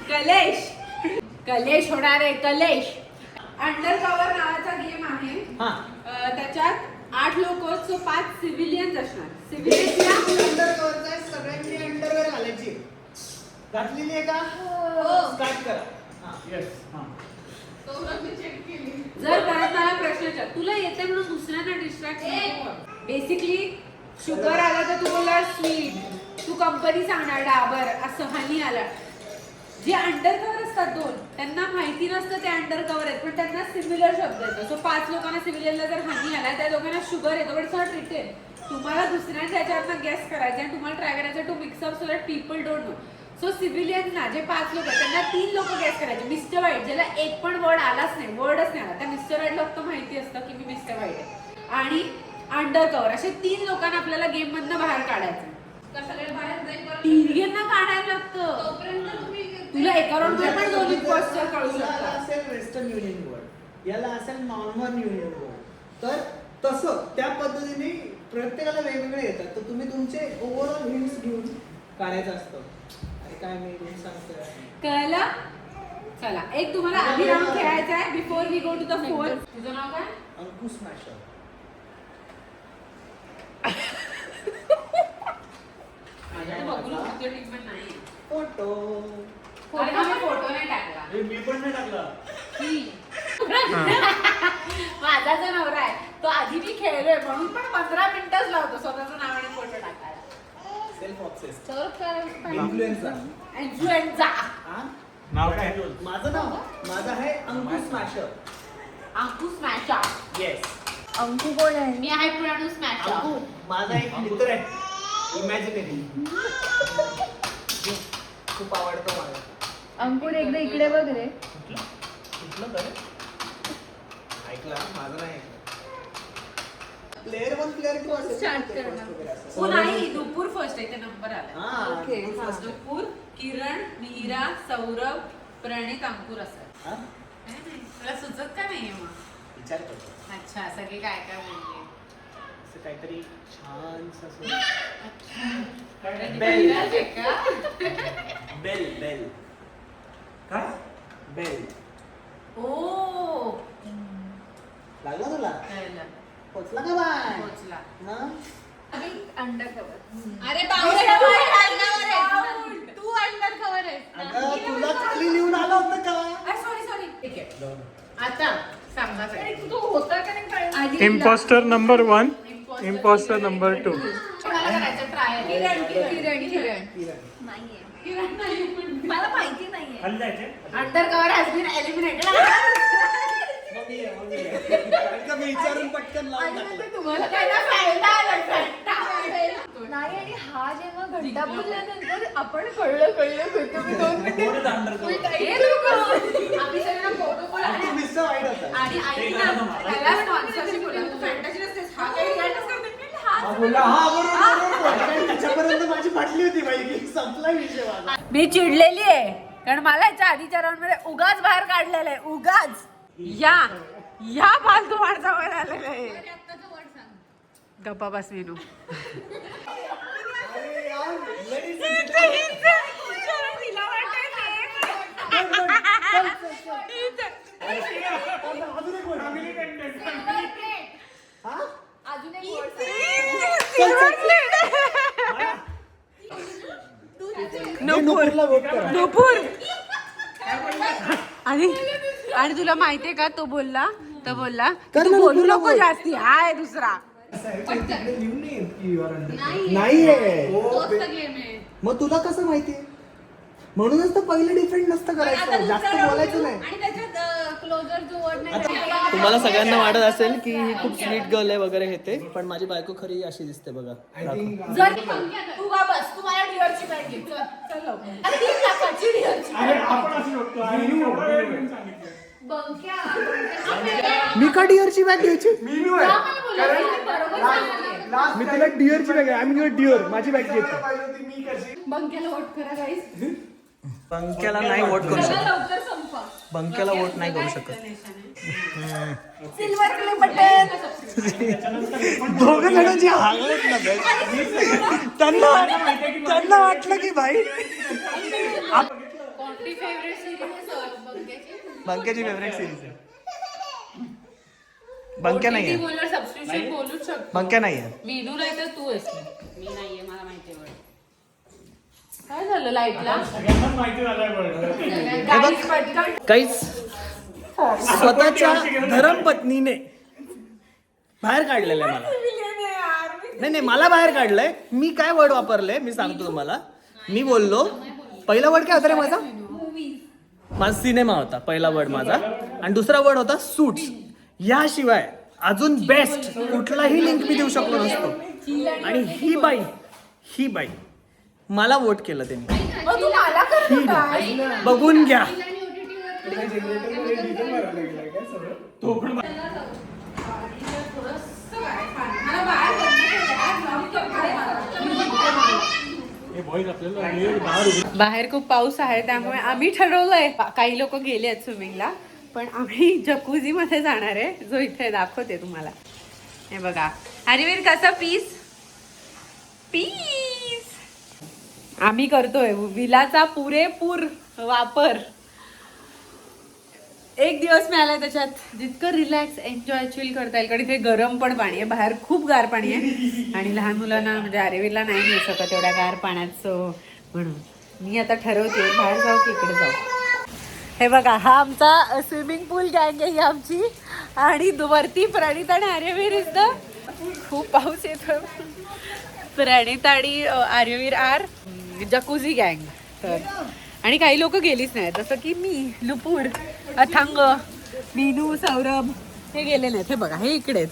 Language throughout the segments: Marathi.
कलेश कलेश होणार आहे कलेश. अंडर कव्हर नावाचा गेम आहे. त्याच्यात 8 लोक सो 5 सिव्हिलियन्स असणार. सिव्हिलियन्सला अंडर कव्हरचा सगळ्यांनी अंडरवेअर घालायची. घातलेली आहे का? हो. स्टार्ट करा. यस. जर परत मला प्रश्न विचार, तुला येते म्हणून दुसऱ्यांना डिस्ट्रॅक्ट नको. बेसिकली शुगर आला तर तू बोलला स्वीट, तू कंपनी सांगणार डाबर, असं हनी आला. जे अंडर कव्हर असतात 2 त्यांना माहिती नसतं ते अंडर कव्हर आहेत, पण त्यांना सिमिलर शब्द येतो. सो 5 लोकांना सिमिलरला जर हनी आला त्या लोकांना शुगर येतो, पण सॉट रिटेन तुम्हाला दुसऱ्यांच्या ह्याच्यावरनं गेस करायचं आणि तुम्हाला ट्राय करायचं to mix up so that people don't know. So सिव्हिलियन्सना जे 5 लोक त्यांना 3 लोक गेस करायचे. मिस्टर वाईट ज्याला एक पण वर्डच नाही आला, त्या मिस्टर वाईटला फक्त माहिती असतं की मी मिस्टर वाईट आहे. आणि अंडर कव्हर असे 3 लोकांना आपल्याला गेम मधनं बाहेर काढायचं. तिघांना काढायला लागतं. तुला एका राऊंड पण 2 इम्पॉस्टर काढू शकतात. असेल वेस्टर्न युनियन वर्ड, याला असेल नॉर्मन युनियन वर्ड. तर तसं त्या पद्धतीने प्रत्येकाला वेगवेगळे येतात. तर तुम्ही तुमचे ओव्हरऑल हिंट्स घेऊन काढायचं असतं. काय मी सांगतोय कळलं? चला एक तुम्हाला आधी राऊंड खेळायचा आहे before we go to the fourth. तुझं नाव काय? अंकुश स्मॅशर. फोटो फोटो नाही टाकला. मी पण नाही टाकला. माझा जो नवरा आहे तो आधी मी खेळलोय म्हणून पण 15 मिनिटच लावतो स्वतःचं नाव आणि फोटो टाकायला. Self obsessed. इन्फ्लुएन्झा. नाव काय? माझं आहे Ankush smasher. Anku smasher. Yes. Anku कोण आहे? मी आहे पुराणू स्मॅशर. अंकु माझा एक मित्र आहे इमॅजिनरी. खूप आवडतो मला. अंकुर एकदा इकडे बघ रे. कुठलं करे? ऐकला माझं नाही ऐकलं. प्लेयर 1 प्लेयर 2 असेल. Start करणार. हो नाही दुपूर फर्स्ट आहे ते नंबर आला. हां ओके. दुपूर, किरण, मिहिरा, सौरभ, प्रणित, अंकुर असं. तुला सुचत का नाहीये मग? विचार करतो. अच्छा सगळे काय काय बोलले. असं काहीतरी छान असं. बेल. बेल बेल काय? बेल. ओ लागला तुला? कळलं. पोचला का बाय? पोचला. ना अंडर कव्हर. अरे तू अंडर कव्हर आहे. अगं तुला खाली लिहून आलं होतं का? सॉरी ठीक आहे. आता सांगा तू होता का नाही कळलं? Impostor number 1, impostor number 2. मला करायचं ट्रायल. किरण नाहीये. मला माहिती नाहीये. Undercover has been eliminated. मी विचारून पटकन लावून टाकलं. तुम्हाला काय ना फायदा आला. नाही आणि हा जेव्हा घंटा बोलल्यानंतर आपण कळलं होतं मी 2 मिनिटं आम्ही सगळ्यांना फोटो पण तू मिस्टर वाईट होता. आणि ऐक ना त्याला स्पॉन्सरशिप बोलला तू फॅन्टसी नसतेस. हा काही रिॲक्टच करते मी. हा बोलला हा बरोबर. त्याच्यापर्यंत माझी फाटली होती बाई की संपला विषय माझा. मी चिडलेली आहे कारण मला याच्या आधीच्या राऊंड मध्ये उगाच बाहेर काढलेलं आहे. उगाच या फालतू माणसावर आलेलं आहे. गप्पा बस मीनू. नुपूर. आणि तुला माहितीये का तो बोलला तू बोलू नको जास्ती. हाय दुसरा नाहीये. मग तुला कसं माहितीये? म्हणूनच तर पहिलं डिफरेंट नसतं करायचं. जास्त बोलायचं नाही. क्लोजर जो वर्ड नाही. तुम्हाला सगळ्यांना वाटत असेल की ही खूप स्वीट गर्ल आहे वगैरे हे ते, पण माझी बायको खरी अशी दिसते बघा. जर तू का बस तू माझ्या डिअरची बॅग घे. चल लवकर. 3 लाखाची डिअरची मी का डिअरची बॅग घ्यायची? मी तुला डिअरची बॅग आम्ही डिअर माझी बॅग घेतो. बंक्याला वोट करा गाईस. बंक्याला नाही वोट करू शकत. लवकर संपा. बंक्याला वोट नाही करू शकत. Silver play button. दोघं जणांची हालत ना त्यांना वाटलं की भाई आपली फेवरेट सिरीज बंक्याची फेवरेट सिरीज आहे. बंक्या नाही आहे. बोलर सबस्टिट्यूशन बोलूच शकतो. बंक्या नाही आहे. मीनू नाही तर तू आहेस. मी नाहीये, मला माहिती आहे. काय झालं लाईटला? सगळ्यांनाच माहिती झालंय बरं. गाईस पटकन काहीच स्वतःच्या धर्मपत्नीने बाहेर काढलेलं आहे मला. नाही मला बाहेर काढलंय. मी काय वर्ड वापरले मी सांगतो तुम्हाला. मी बोललो पहिला वर्ड काय होता रे माझा सिनेमा होता पहिला वर्ड माझा, आणि दुसरा वर्ड होता सूट्स. याशिवाय अजून बेस्ट कुठलाही लिंक मी देऊ शकलो नसतो. आणि ही बाई मला वोट केलं त्यांनी. तू मला कर काय? बघून घ्या. बाहेर खूप पाऊस आहे त्यामुळे आम्ही ठरवलंय, काही लोक गेले आहेत स्विमिंगला, पण आम्ही जकुझी मध्ये जाणार आहे, जो इथे दाखवते तुम्हाला. हे बघा हरिवीर कसं पीस आम्ही करतोय विलाचा पुरेपूर वापर. एक दिवस मिळाला त्याच्यात जितकं रिलॅक्स एन्जॉय चिल करता येईल, कारण इथे गरम पण पाणी आहे, बाहेर खूप गार पाणी आहे आणि लहान मुलांना म्हणजे आरेवीरला नाही मिळू शकत एवढ्या गार पाण्याचं. म्हणून मी आता ठरवते बाहेर जाऊ की इकडे जाऊ. हे बघा हा आमचा स्विमिंग पूल गँग आहे ही आमची, आणि वरती प्रणित आणि आर्यवीर इज द. खूप पाऊस येतो. प्रणित आणि आर्यवीर आर जकुझी गँग. तर आणि काही लोक गेलीच नाही, जसं की मी, नुपूर, अथांग, मीनू, सौरभ हे गेले नाहीत. हे बघा हे इकडेच,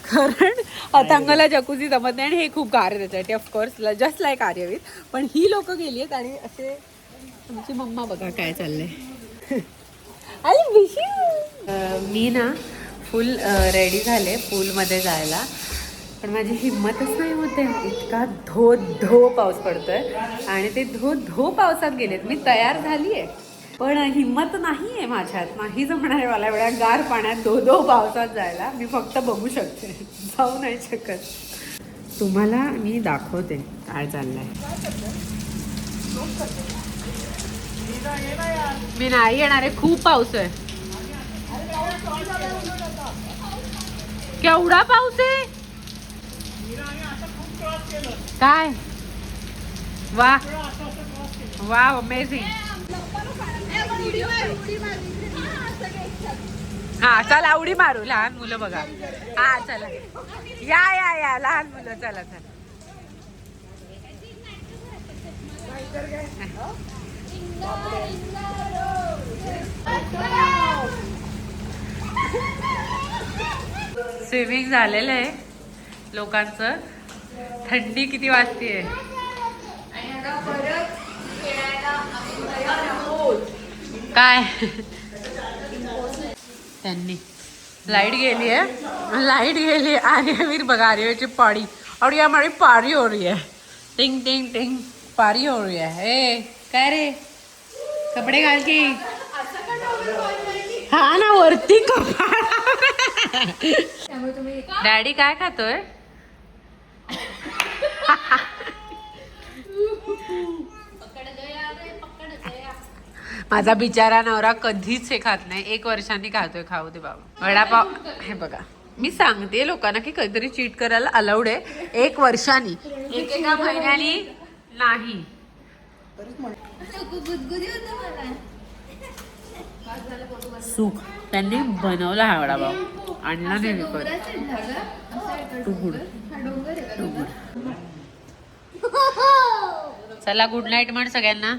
कारण अथांगला जकुझी जमत नाही आणि हे खूप गार आहे त्याच्यासाठी ऑफकोर्स जस्ट लाईक आर्यवीर. पण ही लोक गेली आहेत आणि असे तुमची मम्मा बघा काय चाललंय. मी ना फुल रेडी झाले पूलमध्ये जायला, पण माझी हिंमतच नाही होते. इतका धो पाऊस पडतोय आणि ते धो पावसात गेलेत. मी तयार झाली आहे पण हिंमत नाही आहे माझ्यात, नाही जमणार आहे मला एवढ्या गार पाण्यात धो पावसात जायला. मी फक्त बघू शकते, जाऊ नाही शकत. तुम्हाला मी दाखवते काय चाललंय. मी नाही येणार आहे, खूप पाऊस आहे. केवढा पाऊस आहे काय. वा वा अमेझिंग. हा चला उडी मारू, लहान मुलं बघा. हा चला या लहान मुलं चला. स्विमिंग झालेलं आहे लोकांचं. थंडी किती वाजतीये. काय त्यांनी लाईट गेली आहे. आर्यवीर बघा, आर्यवीरची पाडी और हमारी पारी हो रही है. टिंग टिंग टिंग पारी हो रही है. ए काय रे कपडे घाल की. हा ना वरती डॅडी काय खातोय. माझा बिचारा नवरा कधीच हे खात नाही, 1 वर्षांनी खातोय. खाऊ दे बाबा. वडापाव हे बघा, मी सांगते लोकांना की कधीतरी चीट करायला अलाउड आहे 1 वर्षांनी, एकेका महिन्यानी नाही. सुख त्यांनी बनवला हा वडापाव, आणला नाही विकत. चला गुड नाईट म्हण सगळ्यांना.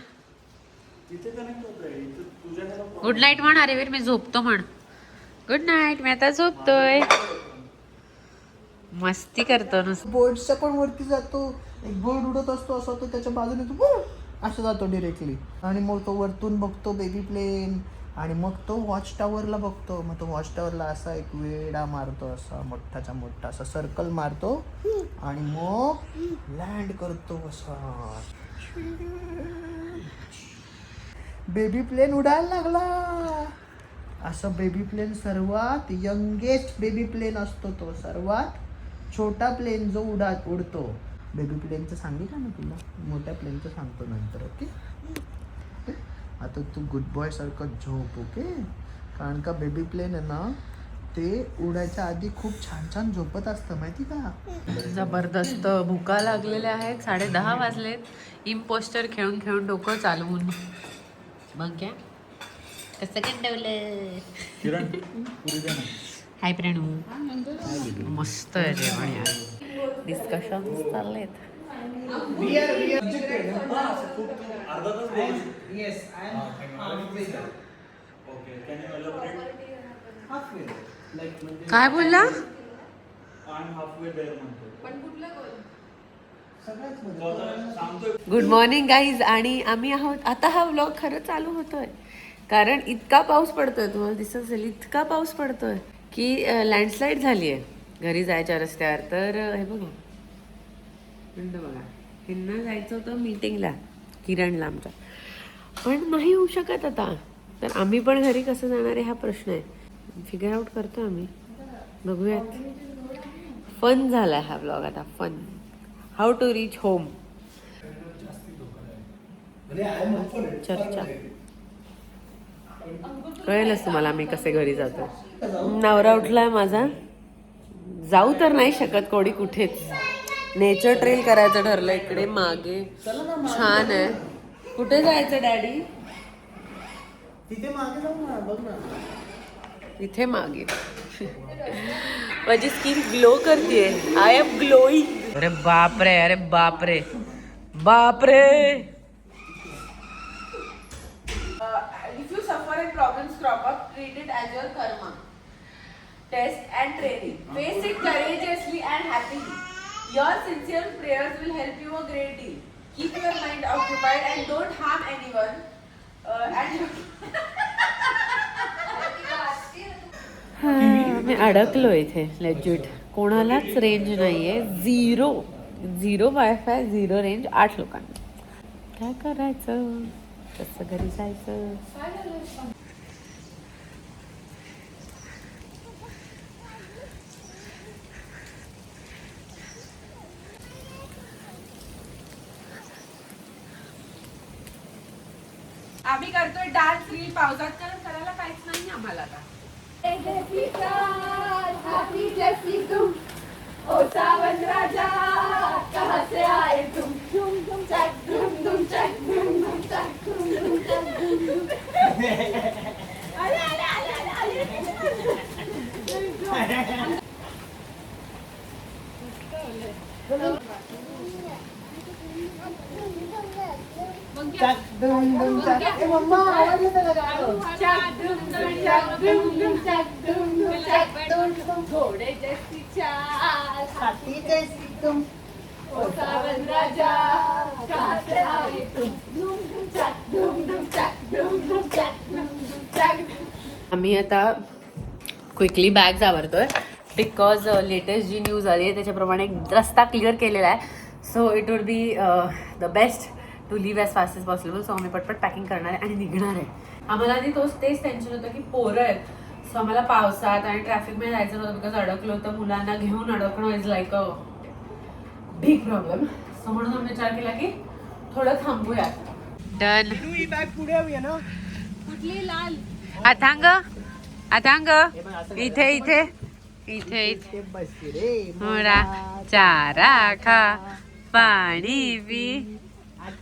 गुड नाईट म्हण. अरे वीर मी झोपतो म्हण. Good night. मी आता झोपतोय. मस्ती करतो नुसतं. बोर्डच्या पण वरती जातो, एक बोर्ड उडत असतो असा, तो त्याच्या बाजूने तो असं जातो डिरेक्टली, आणि मग तो वरतून बघतो बेबी प्लेन, आणि मग तो वॉच टॉवरला बघतो. मग तो वॉच टॉवरला असा एक वेडा मारतो, असा मोठाचा मोठा असा सर्कल मारतो आणि मग लँड करतो असा. बेबी प्लेन उडायला लागला. असं बेबी प्लेन सर्वात यंगेस्ट बेबी प्लेन असतो तो, सर्वात छोटा प्लेन जो उडतो. बेबी प्लेनचं सांगितलं ना तुला, मोठ्या प्लेनचं सांगतो नंतर. ओके तर तू गुड बॉय सारखं झोप, ओके? कारण का बेबी प्लेन आहे ना, ते उडायच्या आधी खूप छान छान झोपत असतं, माहिती का? जबरदस्त भुका लागलेल्या आहेत. 10:30 वाजलेत. इम्पोस्टर खेळून खेळून डोकं चालवून. मग काय कसं काय ठेवलं? किरण पुरी द्या ना. हाय प्रणू. मस्त आहे जेवण यार. डिस्कशन चाललेत. We are rejected. अर्धा तास बोलू. Yes, I am halfway there. Okay, can you elaborate? Halfway there. Like म्हणजे काय बोलला? I'm halfway there म्हणतो. सगळ्याच तो आता मध्ये. सांगतोय. Good morning guys. आणि आम्ही आहोत आता. हा व्लॉग खरं चालू होतोय कारण इतका पाऊस पडतोय, तुम्हाला दिसत असेल, इतका पाऊस पडतोय की लँडस्लाईड झाली आहे घरी जायच्या रस्त्यावर. तर हे बघा बघा, ह्यांना जायचं होतं मीटिंगला, किरणला आमच्या, पण नाही होऊ शकत आता. तर आम्ही पण घरी कसं जाणार आहे हा प्रश्न आहे. फिगर आउट करतो आम्ही, बघूयात. फन झाला हा ब्लॉग आता. Fun how to reach home चर्चा. कळेलच तुम्हाला आम्ही कसे घरी जातो. नवरा उठलाय माझा. जाऊ तर नाही शकत कोणी कुठेच. नेचर ट्रेल करायचं ठरलं इकडे मागे. छान आहे. कुठे जायचं डॅडी? तिथे मागे जाऊ ना, बघ ना. इथे मागे. माझी स्किन ग्लो करते. I am glowing. अरे बापरे, अरे बापरे, बापरे. If you suffer and problems crop up, treat it as your karma. Test and training. Face it courageously and happily. Your sincere prayers will help you a great deal. Keep your mind occupied and don't harm anyone. मी अडकलो इथे लेजिट. कोणालाच रेंज नाहीये. Zero wifi, zero range. 8 लोकांना काय करायचं? कसं घरी जायचं? आम्ही करतोय डान्स रील पावसात, कारण करायला काहीच नाही आम्हाला आता. ओ सावन राजा कहाँ से आए तुम? धूम धूम चक धूम धूम चक धूम धूम चक धूम धूम चक धूम धूम. अरे अरे अरे अरे चक धूम धूम चक. ए मम्मा, आवाज येतो का गाणं? चक धूम धूम चक धूम धूम चक धूम धूम चक धूम धूम. घोड़े जैसी चाल, हाथी जैसी तुम. ओ सावन राजा कहाँ से आए तुम? धूम धूम चक धूम धूम चक धूम धूम चक धूम धूम चक. आम्ही आता क्विकली बॅग्स आवरतोय बिकॉज लेटेस्ट जी न्यूज आली आहे त्याच्याप्रमाणे रस्ता क्लिअर केलेला आहे. So it would be the best to leave as fast as possible. So आम्ही पटपट पॅकिंग करणार आहे आणि निघणार आहे. आम्हाला आधी तेच टेन्शन होतं की पोरं आहेत. सो आम्हाला पावसात आणि ट्रॅफिकमध्ये जायचं नव्हतं बिकॉज अडकलो होतं. मुलांना घेऊन अडकणं is like a big problem. So म्हणून आम्ही विचार केला की थोडं थांबूयात. डन. ही बॅग पुढे हवी ना. कुठली लाल? अथांग अथांग इथे इथे इथे इथे बसते रे मोरा चारा खा पाणी पी.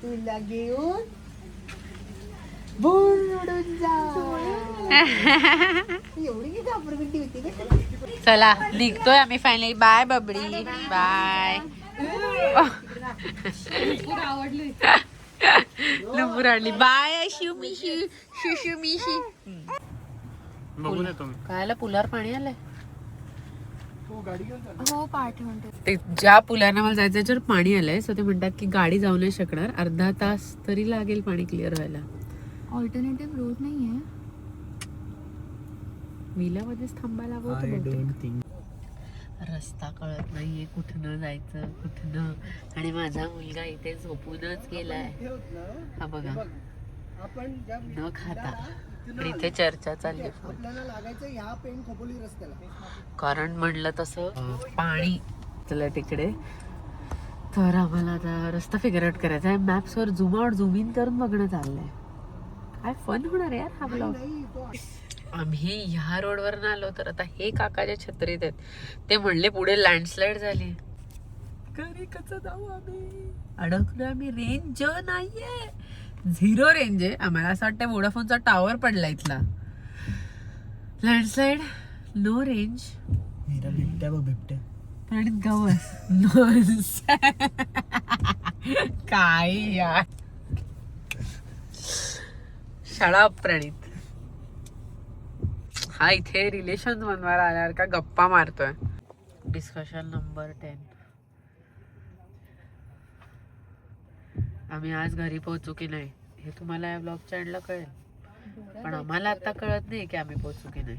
तुला घेऊन बुडून जा. एवढी की घाबरगुंडी होती का? चला निघतोय आम्ही फायनली. बाय बबडी बाय. आवडली. लंबूर आणली. बाय शुमिशी शुशुमिशी. बघून येतो मी. कायला पुलावर पाणी आलंय? हो पाठ म्हणते. ते ज्या पुलांना मला जायचं त्याच्यावर पाणी आलंय. सो ते म्हणतात की गाडी जाऊ नाही शकणार. अर्धा तास तरी लागेल पाणी क्लिअर व्हायला. ऑल्टरनेटिव्ह रूट नाहीये. विलामध्येच थांबायला हवं होतं बहुतेक. रस्ता कळत नाहीये कुठनं जायचं कुठनं. आणि माझा मुलगा इथे झोपूनच गेलाय. हा बघा आपण न खाता. पण इथे चर्चा चालली. आपल्याला लागायचं ह्या पेन खोपोली रस्त्याला. कारण म्हणलं तसं पाणी चला तिकडे. तर आम्हाला आता रस्ता फिगर आउट करायचा आहे. मॅप्सवर झूम आउट झूम इन करून बघणं चाललंय. काय फन होणार आहे यार हा ब्लॉग. नाही, तो आम्ही ह्या रोडवर आलो तर आता हे काकाच्या छत्रीत आहेत. ते म्हणले पुढे लँडस्लाइड झाली. घरी कसं जाऊ आम्ही, अडकलो आम्ही. रेंज नाहीये, 0 रेंज आहे. आम्हाला असं वाटतं वोडाफोनचा टावर पडला इथला. Landslide, no range. मेरा बिबट्या बघ, बिबट्या. प्रणित गवस काय यार. शाळा प्रणित हा इथे रिलेशन बनवायला आल्यावर का गप्पा मारतोय. Discussion number 10. आम्ही आज घरी पोहोचू की नाही हे तुम्हाला या ब्लॉगच्या एंडला कळेल, पण आम्हाला आता कळत नाही की आम्ही पोहोचू की नाही.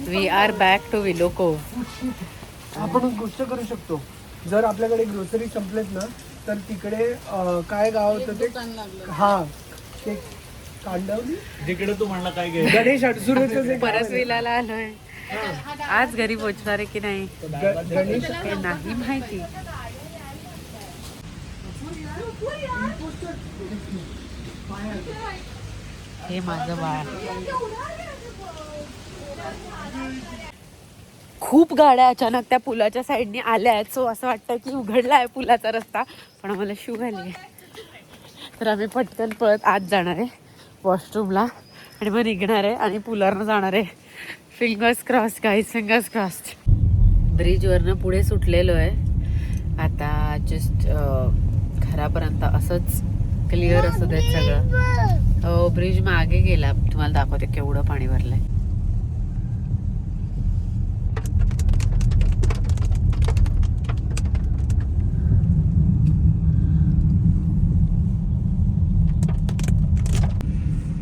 We are back to Viloco. आपण एक गोष्ट करू शकतो, जर आपल्याकडे ग्रोसरी संपलेत ना तर तिकडे काय गाव होतं ते, हा ते कांडवली, जिकडे तू म्हणला काय घे. गणेश अडसुरेचं जे गाव आहे परत विलाला आलोय. आज घरी पोहोचणार आहे की नाही ना, गणेश हे नाही माहिती. हे माझं बाळ. खूप गाड्या अचानक त्या पुलाच्या साईडने आल्या आहेत. सो असं वाटतं की उघडला आहे पुलाचा रस्ता, पण आम्हाला शू आली आहे. तर आम्ही पटकन पळत आत जाणार आहे वॉशरूमला आणि मग निघणार आहे आणि पुलावरनं जाणार आहे. Fingers cross guys, fingers crossed. ब्रिजवरनं पुढे सुटलेलो आहे आता. जस्ट घरापर्यंत असंच क्लिअर असं देत सगळं. हो, ब्रिज मागे गेला. तुम्हाला दाखवते केवढं पाणी भरलंय.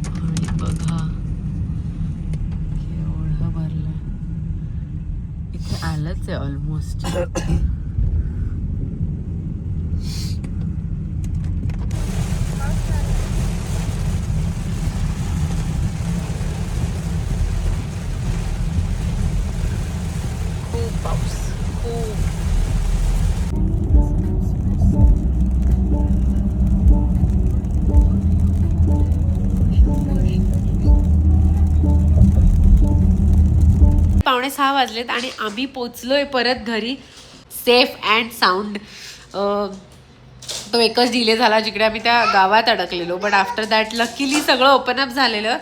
आणि बघा केवढं भरलंय. इथे आलंच आहे ऑलमोस्ट. खूप पाऊस, खूप. पावणे 6 वाजलेत आणि आम्ही पोचलोय परत घरी सेफ अँड साऊंड. तो एकच डिले झाला जिकडे आम्ही त्या गावात अडकलेलो, बट आफ्टर दॅट लकीली सगळं ओपन अप झालेलं.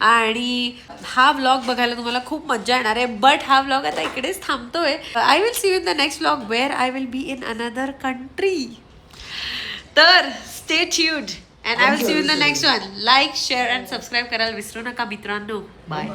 आणि हा व्लॉग बघायला तुम्हाला खूप मजा येणार आहे. बट हा व्लॉग आता इकडेच थांबतोय. I will see you in the next vlog where I will be in another country. तर stay tuned and I will see you in the next one. Like, share and subscribe करायला विसरू नका मित्रांनो. बाय.